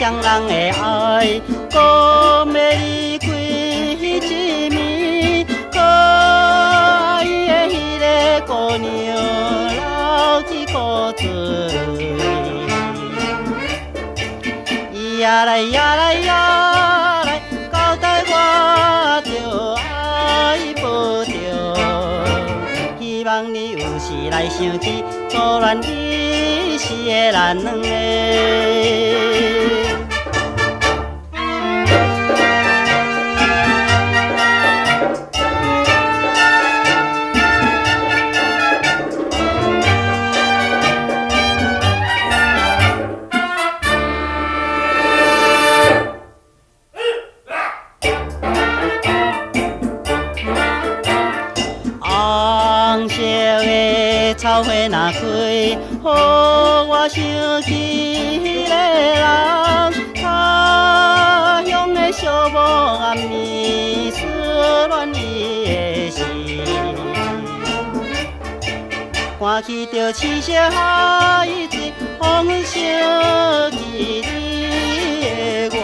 双人的爱，讲要离开一暝，可爱的迄个姑娘流去古水。伊也来也来也来，交代我着爱保重。希望你有时来想起，初恋伊时的咱两个。红色的草花若开，予我想起迄个人。他乡的小母暗暝思恋伊的心，看起着青色海水，风烧起你的我，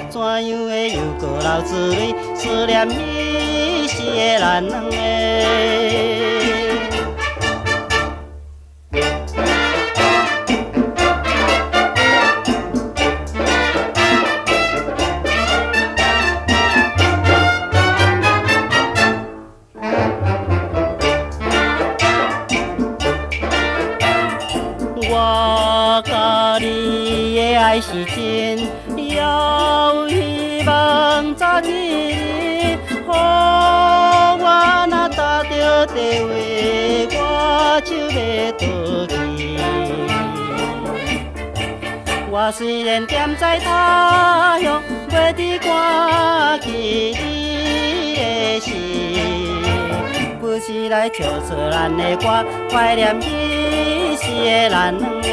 怎样会又搁流珠泪，思念伊时的咱两个。我甲你的爱是真，也有希望早一日，予我若踏着地位，我手要倒去。我虽然踮在他乡，袂伫赶去你的心，不时来唱出咱的歌，怀念伊时的咱两个。